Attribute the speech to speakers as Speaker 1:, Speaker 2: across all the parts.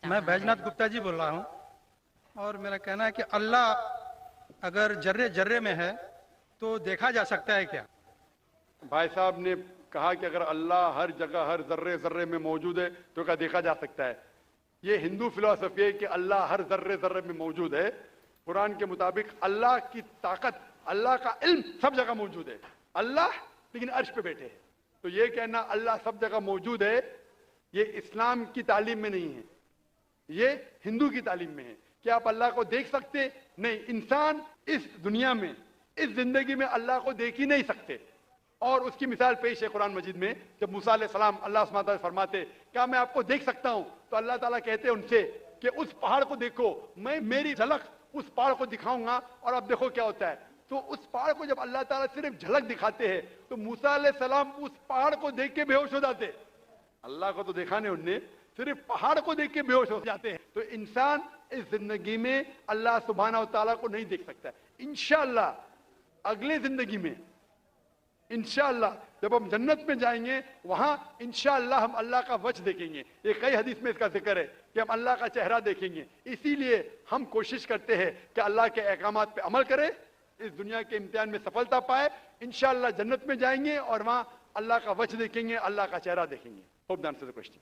Speaker 1: मैं बैजनाथ गुप्ता जी बोल रहा हूँ और मेरा कहना है कि अल्लाह अगर जर्रे जर्रे में है तो देखा जा सकता है क्या?
Speaker 2: भाई साहब ने कहा कि अगर अल्लाह हर जगह हर जर्रे जर्रे में मौजूद है तो क्या देखा जा सकता है। ये हिंदू फिलॉसफी है कि अल्लाह हर जर्रे जर्रे में मौजूद है। कुरान के मुताबिक अल्लाह की ताकत, अल्लाह का इल्म सब जगह मौजूद है। अल्लाह लेकिन अर्श पे बैठे हैं। तो ये कहना अल्लाह सब जगह मौजूद है, ये इस्लाम की तालीम में नहीं है, ये हिंदू की तालीम में है। क्या आप अल्लाह को देख सकते? नहीं। इंसान इस दुनिया में, इस जिंदगी में अल्लाह को देख ही नहीं सकते। और उसकी मिसाल पेश है कुरान मजीद में। जब मूसा अलैहिस्सलाम अल्लाह सुब्हानहू व तआला फरमाते क्या मैं आपको देख सकता हूं, तो अल्लाह ताला कहते हैं उनसे कि उस पहाड़ को देखो, मैं मेरी झलक उस पहाड़ को दिखाऊंगा और अब देखो क्या होता है। तो उस पहाड़ को जब अल्लाह ताला सिर्फ झलक दिखाते हैं तो मूसा अलैहिस्सलाम उस पहाड़ को देख के बेहोश हो जाते। अल्लाह को तो देखा नहीं उनने, सिर्फ पहाड़ को देख के बेहोश हो जाते हैं। तो इंसान इस जिंदगी में अल्लाह सुब्हानहू व तआला को नहीं देख सकता। इंशाअल्लाह अगले जिंदगी में, इंशाअल्लाह जब हम जन्नत में जाएंगे वहां इंशाअल्लाह हम अल्लाह का वजह देखेंगे। ये कई हदीस में इसका जिक्र है कि हम अल्लाह का चेहरा देखेंगे। इसीलिए हम कोशिश करते हैं कि अल्लाह के अहकामात पे अमल करें, इस दुनिया के इम्तिहान में सफलता पाए। इंशाअल्लाह जन्नत में जाएंगे और वहां अल्लाह का वजह देखेंगे, अल्लाह का चेहरा देखेंगे। Hope the answer the question.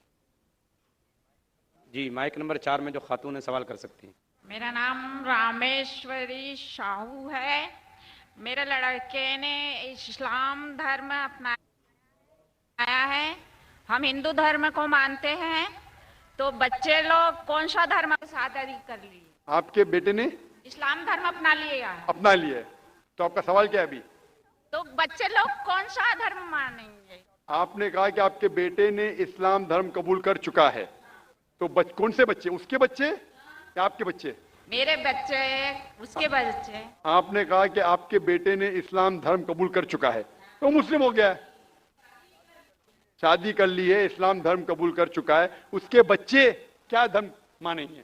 Speaker 3: जी, माइक नंबर 4 में जो खातून है सवाल कर सकती हैं।
Speaker 4: मेरा नाम रामेश्वरी शाहू है। मेरे लड़के ने इस्लाम धर्म अपनाया है। हम हिंदू धर्म को मानते हैं, तो बच्चे लोग कौन सा धर्म शादी कर ली?
Speaker 2: आपके बेटे ने
Speaker 4: इस्लाम धर्म अपना लिया है।
Speaker 2: अपना लिया है, तो आपका सवाल क्या है अभी?
Speaker 4: तो बच्चे लोग कौन सा धर्म मानेंगे?
Speaker 2: आपने कहा कि आपके बेटे ने इस्लाम धर्म कबूल कर चुका है, तो कौन से बच्चे? उसके बच्चे या आपके बच्चे?
Speaker 4: मेरे बच्चे, उसके बच्चे।
Speaker 2: आपने कहा कि आपके बेटे ने इस्लाम धर्म कबूल कर चुका है, तो मुस्लिम हो गया है, शादी कर ली है, इस्लाम धर्म कबूल कर चुका है। उसके बच्चे क्या धर्म मानेंगे?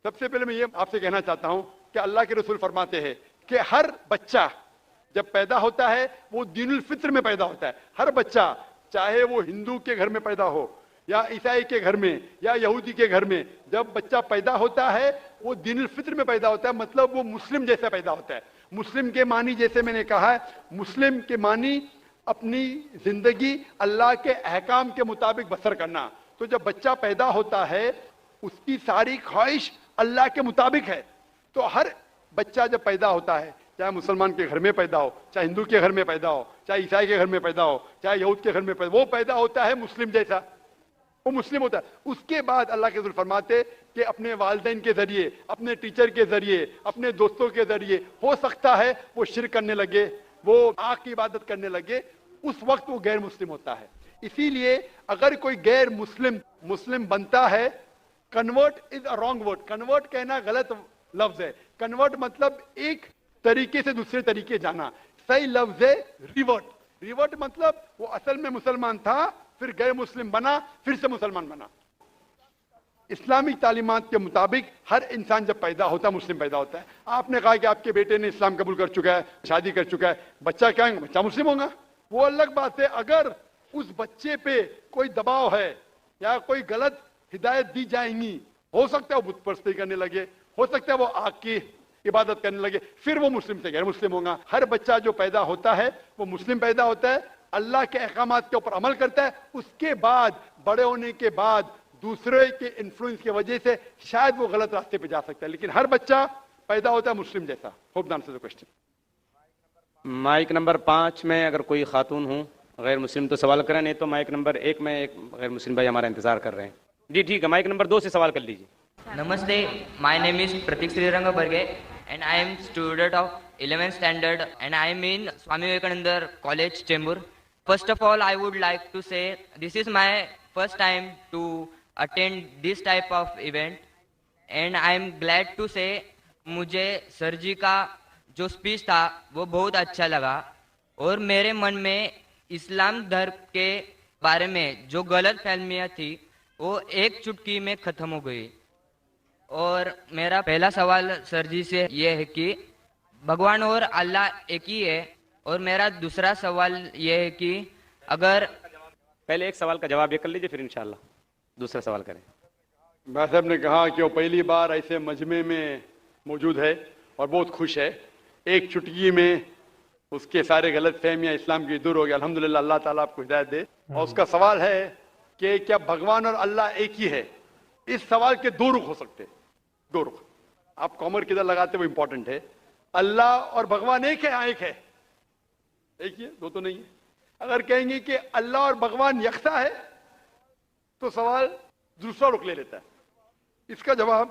Speaker 2: सबसे पहले मैं ये आपसे कहना चाहता हूं कि अल्लाह के रसूल फरमाते हैं कि हर बच्चा जब पैदा होता है वो दीनुल फित्र में पैदा होता है। हर बच्चा, चाहे वो हिंदू के घर में पैदा हो या ईसाई के घर में या यहूदी के घर में, जब बच्चा पैदा होता है वो दीनुल फित्र में पैदा होता है, मतलब वो मुस्लिम जैसा पैदा होता है। मुस्लिम के मानी, जैसे मैंने कहा है, मुस्लिम के मानी अपनी जिंदगी अल्लाह के अहकाम के मुताबिक बसर करना। तो जब बच्चा पैदा होता है उसकी सारी ख्वाहिश अल्लाह के मुताबिक है। तो हर बच्चा जब पैदा होता है, चाहे मुसलमान के घर में पैदा हो, चाहे हिंदू के घर में पैदा हो, चाहे ईसाई के घर में पैदा हो, चाहे यहूद के घर में पैदा हो, वो पैदा होता है मुस्लिम जैसा, वो मुस्लिम होता है। उसके बाद अल्लाह के रसूल फरमाते कि अपने वालिदैन के जरिए, अपने टीचर के जरिए, अपने दोस्तों के जरिए हो सकता है वो शिर्क करने लगे, वो आग की इबादत करने लगे, उस वक्त वो गैर मुस्लिम होता है। इसीलिए अगर कोई गैर मुस्लिम बनता है, convert is a wrong word. Convert कहना गलत लफ्ज है। कन्वर्ट मतलब एक तरीके से दूसरे तरीके जाना। सही लफ्ज है रिवर्ट। रिवर्ट मतलब वो असल में मुसलमान था, फिर गैर मुस्लिम बना, फिर से मुसलमान बना। इस्लामिक तालीमात के मुताबिक हर इंसान जब पैदा होता है मुस्लिम पैदा होता है। आपने कहा कि आपके बेटे ने इस्लाम कबूल कर चुका है, शादी कर चुका है, बच्चा क्या है? बच्चा मुस्लिम होगा। वो अलग बात है अगर उस बच्चे पे कोई दबाव है या कोई गलत हिदायत दी जाएंगी, हो सकता है वो बुत परस्ती करने लगे, हो सकता है वो आग की इबादत करने लगे, फिर वो मुस्लिम से गैर मुस्लिम होगा। हर बच्चा जो पैदा होता है वो मुस्लिम पैदा होता है, अल्लाह के अहकामात के ऊपर अमल करता है। उसके बाद बड़े होने के बाद दूसरे के इन्फ्लुएंस की वजह से शायद वो गलत रास्ते पे जा सकता है, लेकिन हर बच्चा पैदा होता है मुस्लिम जैसा। Hope the answer the question.
Speaker 3: Mic number 5 में अगर कोई खातून हो गैर मुस्लिम तो सवाल करें, नहीं तो माइक नंबर 1 में एक गैर मुस्लिम भाई हमारा इंतजार कर रहे हैं। जी ठीक है, माइक नंबर 2 से सवाल कर लीजिए।
Speaker 5: नमस्ते, my name is Prateek Shrirang Barge and I am student of 11th standard and I am in Swami Vivekananda College, Chembur. First of all, I would like to say this is my first time to attend this type of event and I am glad to say मुझे sir जी का जो speech था वो बहुत अच्छा लगा और मेरे मन में इस्लाम धर्म के बारे में जो गलत फहमियाँ थी वो एक चुटकी में ख़त्म हो गई। और मेरा पहला सवाल सर जी से ये है कि भगवान और अल्लाह एक ही है। और मेरा दूसरा सवाल ये है कि अगर
Speaker 3: पहले एक सवाल का जवाब ये कर लीजिए, फिर इंशाल्लाह दूसरा सवाल करें।
Speaker 2: भाई साहब ने कहा कि वो पहली बार ऐसे मजमे में मौजूद है और बहुत खुश है। एक चुटकी में उसके सारे गलत फहमियां इस्लाम की दूर हो गई। अल्हम्दुलिल्लाह, अल्लाह ताला आपको हिदायत दे। और उसका सवाल है कि क्या भगवान और अल्लाह एक ही है? इस सवाल के दो रुख हो सकते हैं, दो रुख। आप कॉमर किधर लगाते वो इंपॉर्टेंट है। अल्लाह और भगवान एक है? हाँ, एक है, एक ही है, दो तो नहीं है। अगर कहेंगे कि अल्लाह और भगवान यकसा है तो सवाल दूसरा रुख ले लेता है। इसका जवाब,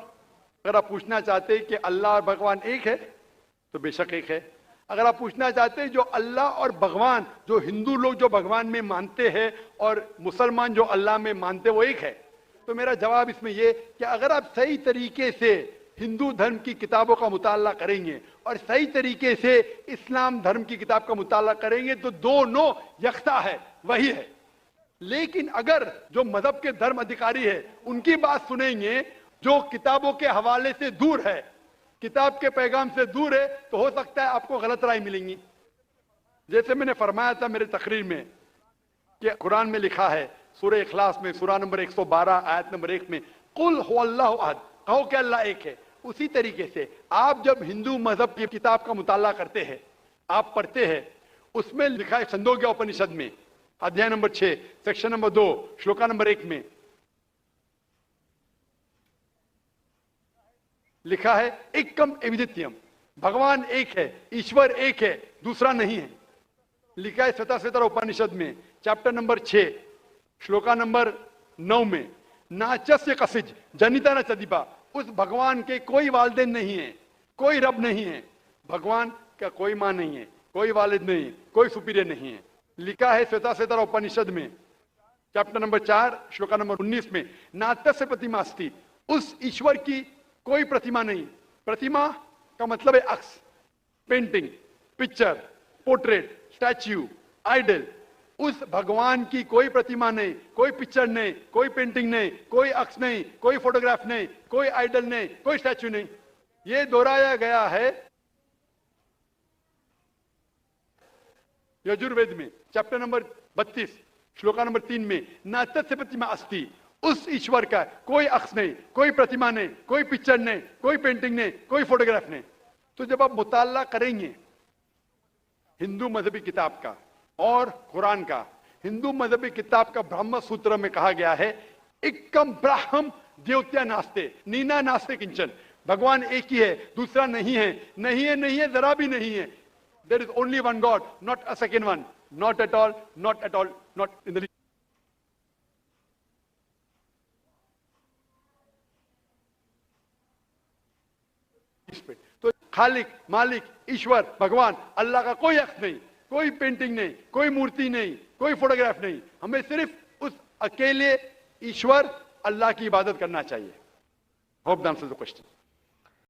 Speaker 2: अगर आप पूछना चाहते हैं कि अल्लाह और भगवान एक है तो बेशक एक है। अगर आप पूछना चाहते हैं जो अल्लाह और भगवान, जो हिंदू लोग जो भगवान में मानते हैं और मुसलमान जो अल्लाह में मानते हैं वो एक है, तो मेरा जवाब इसमें यह कि अगर आप सही तरीके से हिंदू धर्म की किताबों का मुताला करेंगे और सही तरीके से इस्लाम धर्म की किताब का मुताला करेंगे तो दोनों यकसा है, वही है। लेकिन अगर जो मजहब के धर्म अधिकारी है उनकी बात सुनेंगे जो किताबों के हवाले से दूर है, किताब के पैगाम से दूर है, तो हो सकता है आपको गलत राय मिलेंगी। जैसे मैंने फरमाया था मेरे तकरीर में कि कुरान में लिखा है सूरह इखलास में सूरा नंबर 112 आयत नंबर 1 में, कुल हुवल्लाहु अहद, कहो कि अल्लाह एक है। उसी तरीके से आप जब हिंदू मजहब की किताब का मुताला करते हैं, आप पढ़ते हैं, उसमें लिखा है छंदोग्य उपनिषद में अध्याय number 6 section number 2 shloka number 1 में लिखा है एकम एविदित्यम, भगवान एक है, ईश्वर एक है, दूसरा नहीं है। लिखा है श्वेता उपनिषद में चैप्टर नंबर 6 श्लोका नंबर 9 में, नाचस्य कसिज जनिता न चदीपा, उस भगवान के कोई वालिदैन नहीं है, कोई रब नहीं है, भगवान का कोई मां नहीं है, कोई वालिद नहीं है, कोई सुपीरियर नहीं है। लिखा है श्वेता उपनिषद में चैप्टर नंबर 4 श्लोका नंबर 19 में, नातस्य प्रतिमा अस्ति, उस ईश्वर की कोई प्रतिमा नहीं। प्रतिमा का मतलब है अक्स, painting, picture, portrait, statue, idol. उस भगवान की कोई प्रतिमा नहीं, कोई पिक्चर नहीं, कोई पेंटिंग नहीं, कोई अक्स नहीं, कोई फोटोग्राफ नहीं, कोई आइडल नहीं, कोई स्टैच्यू नहीं। यह दोहराया गया है यजुर्वेद में चैप्टर नंबर 32 श्लोका नंबर 3 में, न तस्य प्रतिमा अस्ति, उस ईश्वर का कोई अक्स नहीं, कोई प्रतिमा नहीं, कोई पिक्चर नहीं, कोई पेंटिंग नहीं, कोई फोटोग्राफ नहीं। तो जब आप मुताला करेंगे हिंदू मजहबी किताब का और कुरान का, हिंदू मजहबी किताब का ब्रह्म सूत्र में कहा गया है एकम ब्राह्म देवत्या नास्ते नीना नास्ते किंचन, भगवान एक ही है, दूसरा नहीं है, नहीं है, नहीं है, जरा भी नहीं है। There is only one God, not a second one, not at all, not at all, not in the. तो खालिक, मालिक, ईश्वर, भगवान, अल्लाह का कोई हक नहीं, कोई पेंटिंग नहीं, कोई मूर्ति नहीं, कोई फोटोग्राफ नहीं। हमें सिर्फ उस अकेले ईश्वर अल्लाह की इबादत करना चाहिए। Hope the answer the question.